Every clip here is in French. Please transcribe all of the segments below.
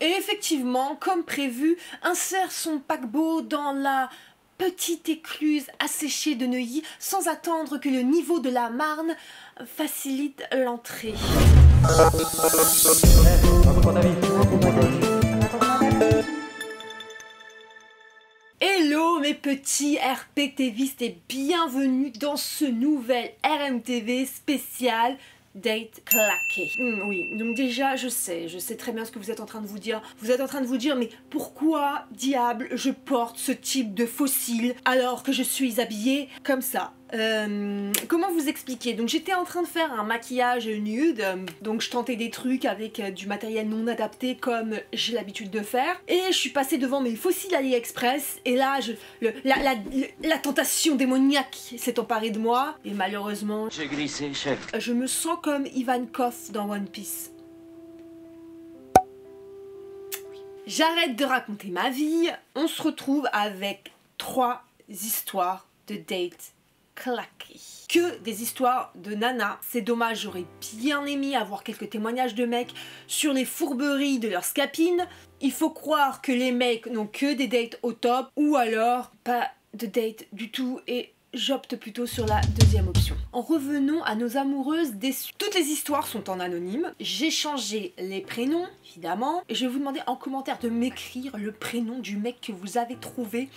et effectivement, comme prévu, insère son paquebot dans la petite écluse asséchée de Neuilly sans attendre que le niveau de la Marne facilite l'entrée. Hello mes petits RPTvistes et bienvenue dans ce nouvel RMTV spécial Date claqué. Oui, donc déjà je sais très bien ce que vous êtes en train de vous dire. Vous êtes en train de vous dire mais pourquoi diable je porte ce type de fossile alors que je suis habillée comme ça? Comment vous expliquer? Donc j'étais en train de faire un maquillage nude, donc je tentais des trucs avec du matériel non adapté comme j'ai l'habitude de faire, et je suis passée devant mes fossiles AliExpress et là la tentation démoniaque s'est emparée de moi et malheureusement j'ai glissé, chef. Je me sens comme Ivankov dans One Piece. J'arrête de raconter ma vie, on se retrouve avec 3 histoires de date claqué. Que des histoires de nana. C'est dommage, j'aurais bien aimé avoir quelques témoignages de mecs sur les fourberies de leurs scapines. Il faut croire que les mecs n'ont que des dates au top ou alors pas de date du tout et j'opte plutôt sur la deuxième option. En revenons à nos amoureuses déçues. Toutes les histoires sont en anonyme. J'ai changé les prénoms, évidemment. Et je vais vous demander en commentaire de m'écrire le prénom du mec que vous avez trouvé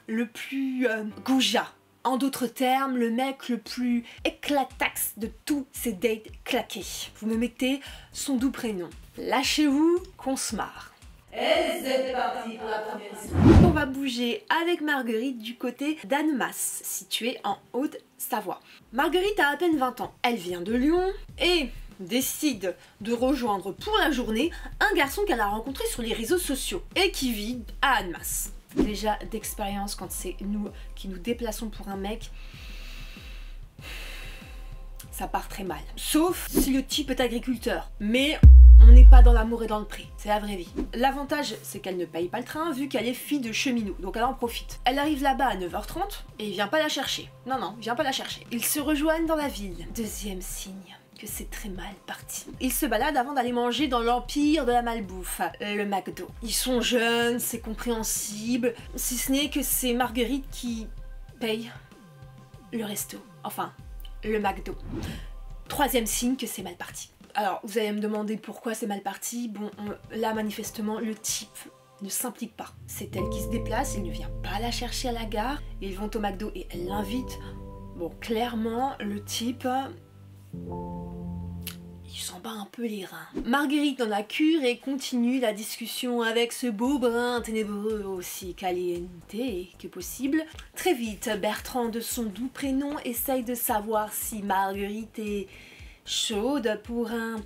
le plus goujat. En d'autres termes, le mec le plus éclataxe de tous ces dates claqués. Vous me mettez son doux prénom. Lâchez-vous, qu'on se marre. Et c'est parti pour la première histoire. On va bouger avec Marguerite du côté d'Annemasse, située en Haute-Savoie. Marguerite a à peine 20 ans. Elle vient de Lyon et décide de rejoindre pour la journée un garçon qu'elle a rencontré sur les réseaux sociaux et qui vit à Annemasse. Déjà d'expérience quand c'est nous qui nous déplaçons pour un mec, ça part très mal. Sauf si le type est agriculteur. Mais on n'est pas dans l'amour et dans le pré, c'est la vraie vie. L'avantage, c'est qu'elle ne paye pas le train vu qu'elle est fille de cheminot, donc elle en profite. Elle arrive là-bas à 9h30 et il vient pas la chercher. Non, il vient pas la chercher. Ils se rejoignent dans la ville. Deuxième signe que c'est très mal parti. Ils se baladent avant d'aller manger dans l'empire de la malbouffe, le McDo. Ils sont jeunes, c'est compréhensible, si ce n'est que c'est Marguerite qui paye le resto, enfin, le McDo. Troisième signe que c'est mal parti. Alors, vous allez me demander pourquoi c'est mal parti. Bon, là, manifestement, le type ne s'implique pas. C'est elle qui se déplace, il ne vient pas la chercher à la gare. Ils vont au McDo et elle l'invite. Bon, clairement, le type... il s'en bat un peu les reins. Marguerite dans la cure et continue la discussion avec ce beau brun ténébreux aussi caliente que possible. Très vite, Bertrand de son doux prénom essaye de savoir si Marguerite est chaude pour un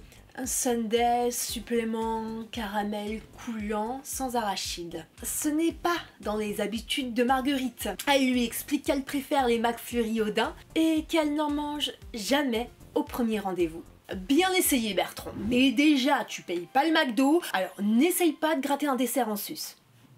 sundae supplément caramel coulant sans arachide. Ce n'est pas dans les habitudes de Marguerite. Elle lui explique qu'elle préfère les McFlurry au daim et qu'elle n'en mange jamais au premier rendez-vous. Bien essayé Bertrand, mais déjà tu payes pas le McDo, alors n'essaye pas de gratter un dessert en sus.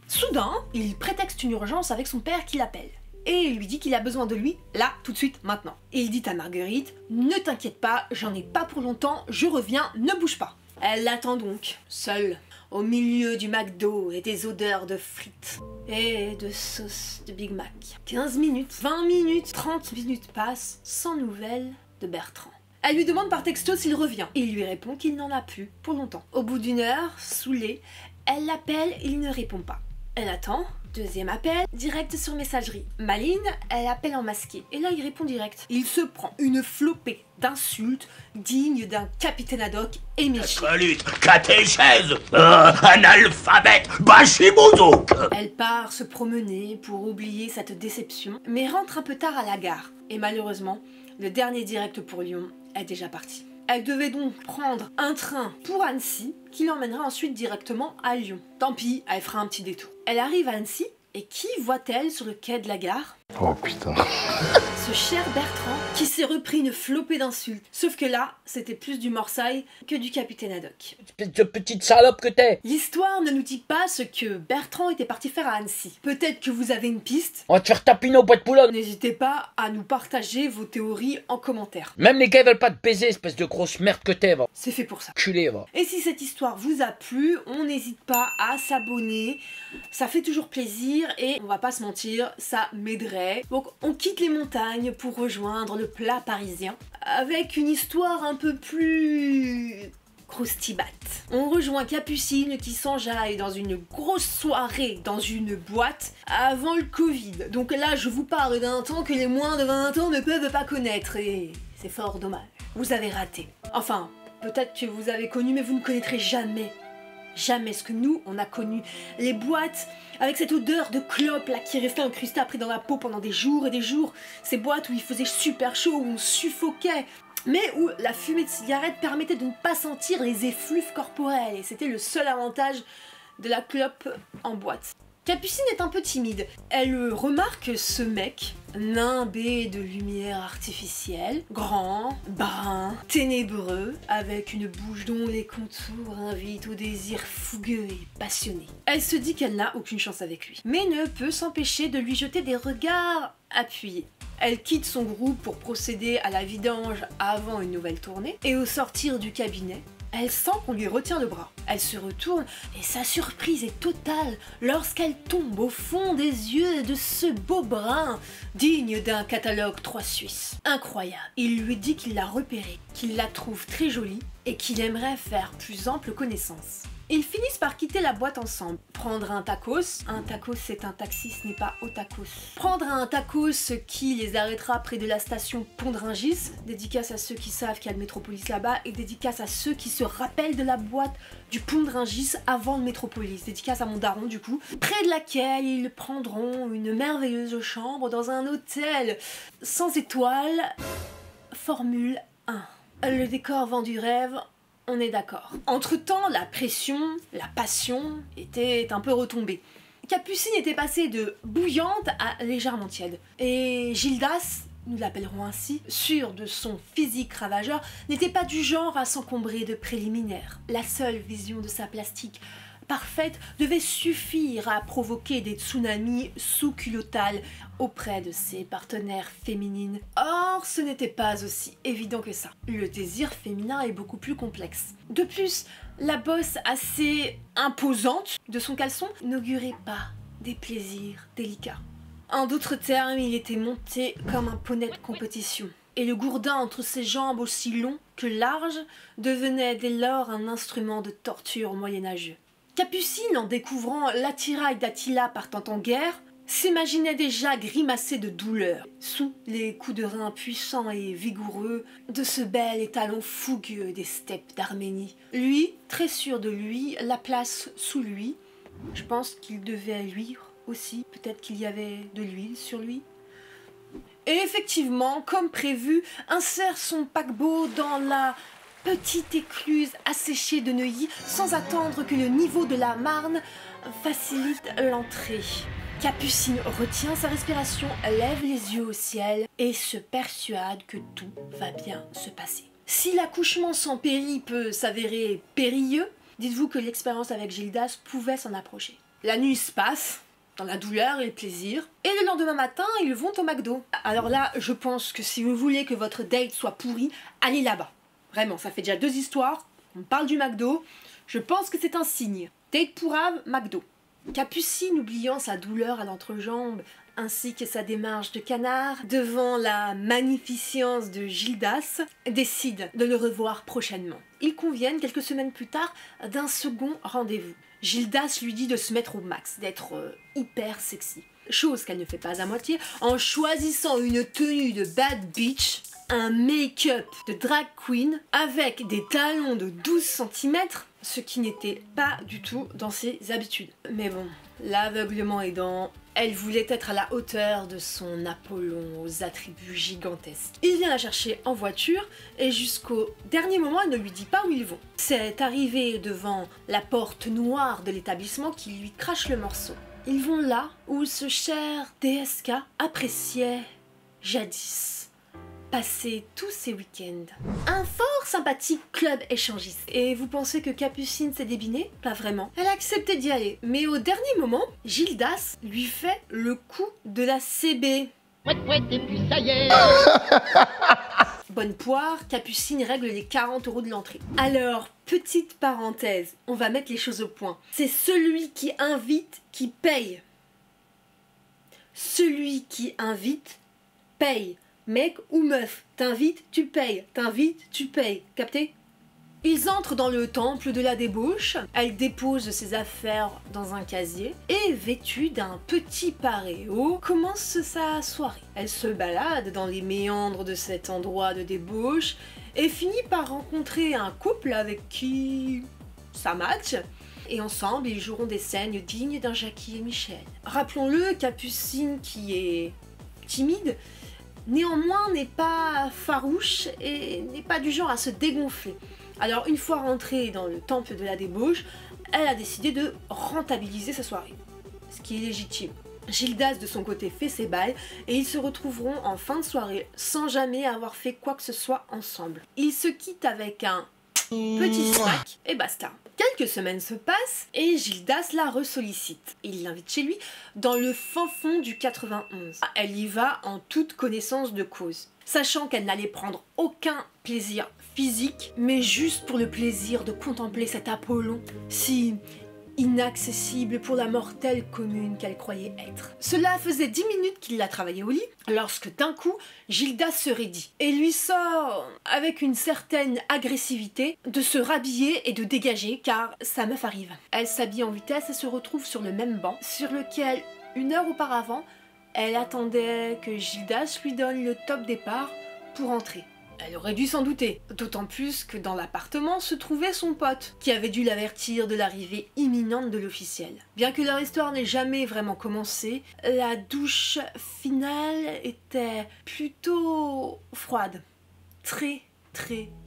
Soudain, il prétexte une urgence avec son père qui l'appelle. Et il lui dit qu'il a besoin de lui, là, tout de suite, maintenant. Et il dit à Marguerite, ne t'inquiète pas, j'en ai pas pour longtemps, je reviens, ne bouge pas. Elle l'attend donc, seule, au milieu du McDo et des odeurs de frites et de sauce de Big Mac. 15 minutes, 20 minutes, 30 minutes passent sans nouvelles de Bertrand. Elle lui demande par texto s'il revient. Il lui répond qu'il n'en a plus pour longtemps. Au bout d'une heure, saoulée, elle l'appelle et il ne répond pas. Elle attend, deuxième appel, direct sur messagerie. Maline, elle appelle en masqué. Et là, il répond direct. Il se prend une flopée d'insultes dignes d'un capitaine ad hoc éméché. Catéchèse, analphabète, bachimouzou. Elle part se promener pour oublier cette déception, mais rentre un peu tard à la gare. Et malheureusement, le dernier direct pour Lyon est déjà parti. Elle devait donc prendre un train pour Annecy qui l'emmènera ensuite directement à Lyon. Tant pis, elle fera un petit détour. Elle arrive à Annecy et qui voit-elle sur le quai de la gare? Oh putain. ce cher Bertrand qui s'est repris une flopée d'insultes. Sauf que là, c'était plus du morsaille que du capitaine Haddock. Espèce de petite salope que t'es. L'histoire ne nous dit pas ce que Bertrand était parti faire à Annecy. Peut-être que vous avez une piste. On va te faire tapiner au bois de Boulogne. N'hésitez pas à nous partager vos théories en commentaire. Même les gars veulent pas te baiser, espèce de grosse merde que t'es, va. C'est fait pour ça. Culé, va. Et si cette histoire vous a plu, on n'hésite pas à s'abonner. Ça fait toujours plaisir et on va pas se mentir, ça m'aiderait. Donc on quitte les montagnes pour rejoindre le plat parisien avec une histoire un peu plus croustibate. On rejoint Capucine qui s'enjaille dans une grosse soirée dans une boîte avant le Covid. Donc là, je vous parle d'un temps que les moins de 20 ans ne peuvent pas connaître et c'est fort dommage. Vous avez raté. Enfin, peut-être que vous avez connu, mais vous ne connaîtrez jamais ce que nous, on a connu. Les boîtes avec cette odeur de clope là qui restait incrustée après dans la peau pendant des jours et des jours. Ces boîtes où il faisait super chaud, où on suffoquait, mais où la fumée de cigarette permettait de ne pas sentir les effluves corporels. Et c'était le seul avantage de la clope en boîte. Capucine est un peu timide. Elle remarque ce mec, nimbé de lumière artificielle, grand, brun, ténébreux, avec une bouche dont les contours invitent au désir fougueux et passionné. Elle se dit qu'elle n'a aucune chance avec lui, mais ne peut s'empêcher de lui jeter des regards appuyés. Elle quitte son groupe pour procéder à la vidange avant une nouvelle tournée, et au sortir du cabinet, elle sent qu'on lui retient le bras. Elle se retourne et sa surprise est totale lorsqu'elle tombe au fond des yeux de ce beau brun digne d'un catalogue 3 suisse. Incroyable. Il lui dit qu'il l'a repérée, qu'il la trouve très jolie et qu'il aimerait faire plus ample connaissance. Ils finissent par quitter la boîte ensemble. Prendre un tacos c'est un taxi, ce n'est pas au tacos. Prendre un tacos qui les arrêtera près de la station Pont de Rungis, dédicace à ceux qui savent qu'il y a le Métropolis là-bas, et dédicace à ceux qui se rappellent de la boîte du Pont de Rungis avant le Métropolis, dédicace à mon daron du coup, près de laquelle ils prendront une merveilleuse chambre dans un hôtel sans étoiles, Formule 1. Le décor vend du rêve, on est d'accord. Entre-temps, la pression, la passion était un peu retombée. Capucine était passée de bouillante à légèrement tiède. Et Gildas, nous l'appellerons ainsi, sûr de son physique ravageur, n'était pas du genre à s'encombrer de préliminaires. La seule vision de sa plastique parfaite devait suffire à provoquer des tsunamis sous-culottales auprès de ses partenaires féminines. Or, ce n'était pas aussi évident que ça. Le désir féminin est beaucoup plus complexe. De plus, la bosse assez imposante de son caleçon n'augurait pas des plaisirs délicats. En d'autres termes, il était monté comme un poney de compétition. Et le gourdin entre ses jambes aussi long que large devenait dès lors un instrument de torture moyenâgeux. Capucine, en découvrant l'attirail d'Attila partant en guerre, s'imaginait déjà grimacer de douleur sous les coups de rein puissants et vigoureux de ce bel étalon fougueux des steppes d'Arménie. Lui, très sûr de lui, la place sous lui, je pense qu'il devait luire aussi, peut-être qu'il y avait de l'huile sur lui. Et effectivement, comme prévu, insère son paquebot dans la petite écluse asséchée de Neuilly sans attendre que le niveau de la Marne facilite l'entrée. Capucine retient sa respiration, lève les yeux au ciel et se persuade que tout va bien se passer. Si l'accouchement sans péri peut s'avérer périlleux, dites-vous que l'expérience avec Gildas pouvait s'en approcher. La nuit se passe dans la douleur et le plaisir, et le lendemain matin, ils vont au McDo. Alors là, je pense que si vous voulez que votre date soit pourrie, allez là-bas. Vraiment, ça fait déjà 2 histoires, on parle du McDo, je pense que c'est un signe. Date pourrave, McDo. Capucine, oubliant sa douleur à l'entrejambe, ainsi que sa démarche de canard, devant la magnificence de Gildas, décide de le revoir prochainement. Ils conviennent quelques semaines plus tard d'un second rendez-vous. Gildas lui dit de se mettre au max, d'être hyper sexy. Chose qu'elle ne fait pas à moitié, en choisissant une tenue de bad bitch, un make-up de drag queen avec des talons de 12 cm, ce qui n'était pas du tout dans ses habitudes. Mais bon, l'aveuglement aidant, elle voulait être à la hauteur de son Apollon aux attributs gigantesques. Il vient la chercher en voiture et jusqu'au dernier moment, elle ne lui dit pas où ils vont. C'est arrivé devant la porte noire de l'établissement qui lui crache le morceau. Ils vont là où ce cher DSK appréciait jadis passer tous ces week-ends. Un fort sympathique club échangiste. Et vous pensez que Capucine s'est débinée? Pas vraiment. Elle a accepté d'y aller. Mais au dernier moment, Gildas lui fait le coup de la CB. Et puis ça y est. Bonne poire, Capucine règle les 40 € de l'entrée. Alors, petite parenthèse, on va mettre les choses au point. C'est celui qui invite qui paye. Celui qui invite paye. Mec ou meuf, t'invites, tu payes. T'invites, tu payes. Capté? Ils entrent dans le temple de la débauche, elle dépose ses affaires dans un casier et, vêtue d'un petit paréo, commence sa soirée. Elle se balade dans les méandres de cet endroit de débauche et finit par rencontrer un couple avec qui ça match. Et ensemble, ils joueront des scènes dignes d'un Jackie et Michel. Rappelons-le, Capucine, qui est timide, néanmoins n'est pas farouche et n'est pas du genre à se dégonfler. Alors une fois rentrée dans le temple de la débauche, elle a décidé de rentabiliser sa soirée. Ce qui est légitime. Gildas de son côté fait ses balles et ils se retrouveront en fin de soirée sans jamais avoir fait quoi que ce soit ensemble. Ils se quittent avec un petit snack et basta. Quelques semaines se passent et Gildas la ressollicite. Il l'invite chez lui dans le fin fond du 91. Elle y va en toute connaissance de cause, sachant qu'elle n'allait prendre aucun plaisir physique, mais juste pour le plaisir de contempler cet Apollon si inaccessible pour la mortelle commune qu'elle croyait être. Cela faisait 10 minutes qu'il la travaillait au lit, lorsque d'un coup, Gildas se raidit et lui sort, avec une certaine agressivité, de se rhabiller et de dégager, car sa meuf arrive. Elle s'habille en vitesse et se retrouve sur le même banc, sur lequel, 1 heure auparavant, elle attendait que Gildas lui donne le top départ pour entrer. Elle aurait dû s'en douter, d'autant plus que dans l'appartement se trouvait son pote, qui avait dû l'avertir de l'arrivée imminente de l'officiel. Bien que leur histoire n'ait jamais vraiment commencé, la douche finale était plutôt froide. Très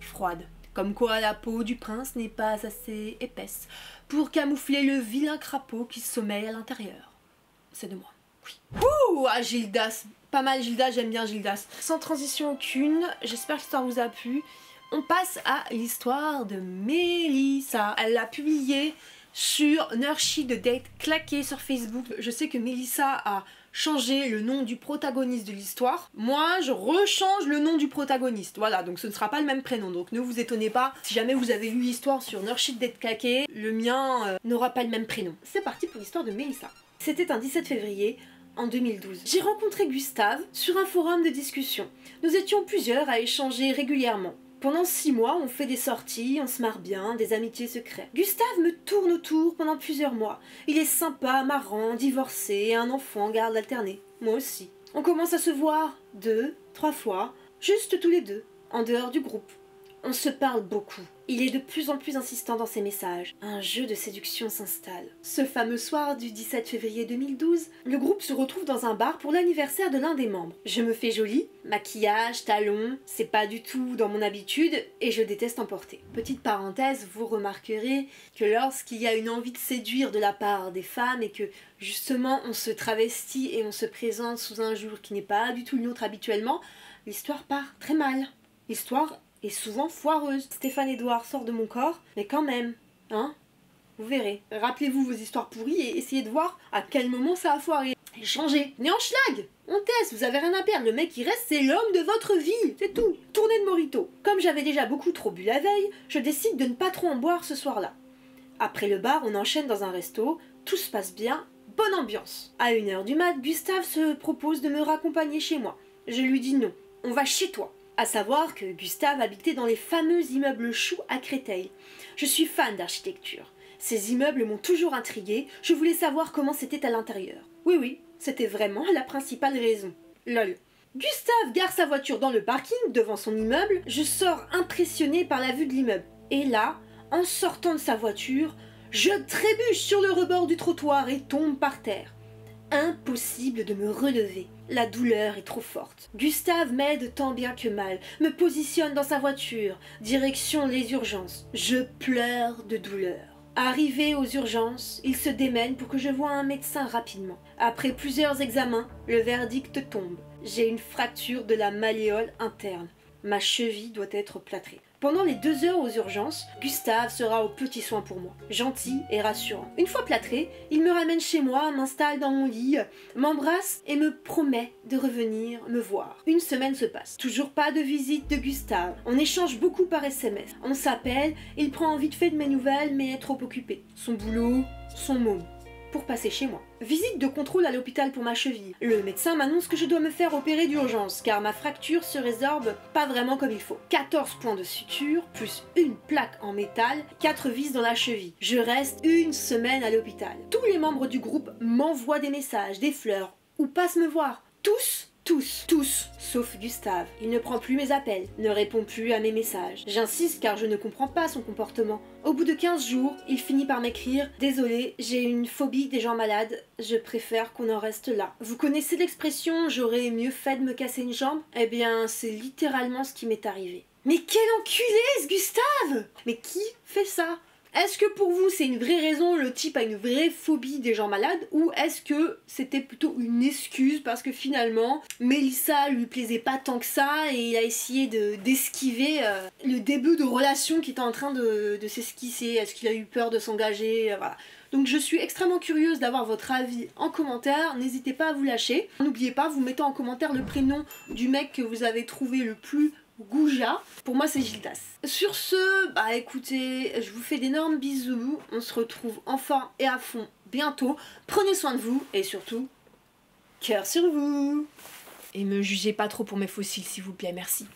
froide. Comme quoi la peau du prince n'est pas assez épaisse pour camoufler le vilain crapaud qui sommeille à l'intérieur. C'est de moi. Oui. Ouh, ah, Gildas. Pas mal Gildas, j'aime bien Gildas. Sans transition aucune, j'espère que l'histoire vous a plu. On passe à l'histoire de Mélissa. Elle l'a publiée sur Nurshi de Date claqué sur Facebook. Je sais que Mélissa a changé le nom du protagoniste de l'histoire. Moi, je rechange le nom du protagoniste. Voilà, donc ce ne sera pas le même prénom. Donc ne vous étonnez pas. Si jamais vous avez lu l'histoire sur Nurshi de Date claqué, le mien n'aura pas le même prénom. C'est parti pour l'histoire de Mélissa. C'était un 17 février. En 2012. J'ai rencontré Gustave sur un forum de discussion. Nous étions plusieurs à échanger régulièrement. Pendant 6 mois, on fait des sorties, on se marre bien, des amitiés secrètes. Gustave me tourne autour pendant plusieurs mois. Il est sympa, marrant, divorcé, un enfant, garde alternée. Moi aussi. On commence à se voir 2, 3 fois, juste tous les deux, en dehors du groupe. On se parle beaucoup. Il est de plus en plus insistant dans ses messages. Un jeu de séduction s'installe. Ce fameux soir du 17 février 2012, le groupe se retrouve dans un bar pour l'anniversaire de l'un des membres. Je me fais jolie, maquillage, talons, c'est pas du tout dans mon habitude et je déteste en porter. Petite parenthèse, vous remarquerez que lorsqu'il y a une envie de séduire de la part des femmes et que justement on se travestit et on se présente sous un jour qui n'est pas du tout le nôtre habituellement, l'histoire part très mal. L'histoire est souvent foireuse. Stéphane Edouard sort de mon corps, mais quand même, hein, vous verrez. Rappelez-vous vos histoires pourries et essayez de voir à quel moment ça a foiré. Et changez. Né en schlag. On teste, vous avez rien à perdre. Le mec qui reste, c'est l'homme de votre vie. C'est tout. Tournée de Morito. Comme j'avais déjà beaucoup trop bu la veille, je décide de ne pas trop en boire ce soir-là. Après le bar, on enchaîne dans un resto. Tout se passe bien. Bonne ambiance. À 1 h du mat, Gustave se propose de me raccompagner chez moi. Je lui dis non. On va chez toi. À savoir que Gustave habitait dans les fameux immeubles choux à Créteil. Je suis fan d'architecture. Ces immeubles m'ont toujours intriguée, je voulais savoir comment c'était à l'intérieur. Oui, c'était vraiment la principale raison. Lol. Gustave gare sa voiture dans le parking, devant son immeuble, je sors impressionnée par la vue de l'immeuble. Et là, en sortant de sa voiture, je trébuche sur le rebord du trottoir et tombe par terre. Impossible de me relever. La douleur est trop forte. Gustave m'aide tant bien que mal, me positionne dans sa voiture, direction les urgences. Je pleure de douleur. Arrivé aux urgences, il se démène pour que je voie un médecin rapidement. Après plusieurs examens, le verdict tombe. J'ai une fracture de la malléole interne. Ma cheville doit être plâtrée. Pendant les 2 heures aux urgences, Gustave sera aux petits soins pour moi, gentil et rassurant. Une fois plâtré, il me ramène chez moi, m'installe dans mon lit, m'embrasse et me promet de revenir me voir. Une semaine se passe. Toujours pas de visite de Gustave. On échange beaucoup par SMS. On s'appelle, il prend vite fait de mes nouvelles mais est trop occupé. Son boulot, son môme. Pour passer chez moi. Visite de contrôle à l'hôpital pour ma cheville. Le médecin m'annonce que je dois me faire opérer d'urgence car ma fracture se résorbe pas vraiment comme il faut. 14 points de suture, plus une plaque en métal, 4 vis dans la cheville. Je reste une semaine à l'hôpital. Tous les membres du groupe m'envoient des messages, des fleurs, ou passent me voir. Tous, sauf Gustave. Il ne prend plus mes appels, ne répond plus à mes messages. J'insiste car je ne comprends pas son comportement. Au bout de 15 jours, il finit par m'écrire « Désolé, j'ai une phobie des gens malades, je préfère qu'on en reste là. » Vous connaissez l'expression « j'aurais mieux fait de me casser une jambe » Eh bien, c'est littéralement ce qui m'est arrivé. Mais quel enculé ce Gustave! Mais qui fait ça? Est-ce que pour vous c'est une vraie raison, le type a une vraie phobie des gens malades, ou est-ce que c'était plutôt une excuse parce que finalement Mélissa lui plaisait pas tant que ça et il a essayé d'esquiver le début de relation qui était en train de s'esquisser? Est-ce qu'il a eu peur de s'engager? Voilà. Donc je suis extrêmement curieuse d'avoir votre avis en commentaire, n'hésitez pas à vous lâcher. N'oubliez pas, vous mettez en commentaire le prénom du mec que vous avez trouvé le plus Gouja. Pour moi c'est Gildas. Sur ce, bah écoutez, je vous fais d'énormes bisous, on se retrouve enfin et à fond bientôt. Prenez soin de vous et surtout, cœur sur vous. Et me jugez pas trop pour mes fossiles s'il vous plaît, merci.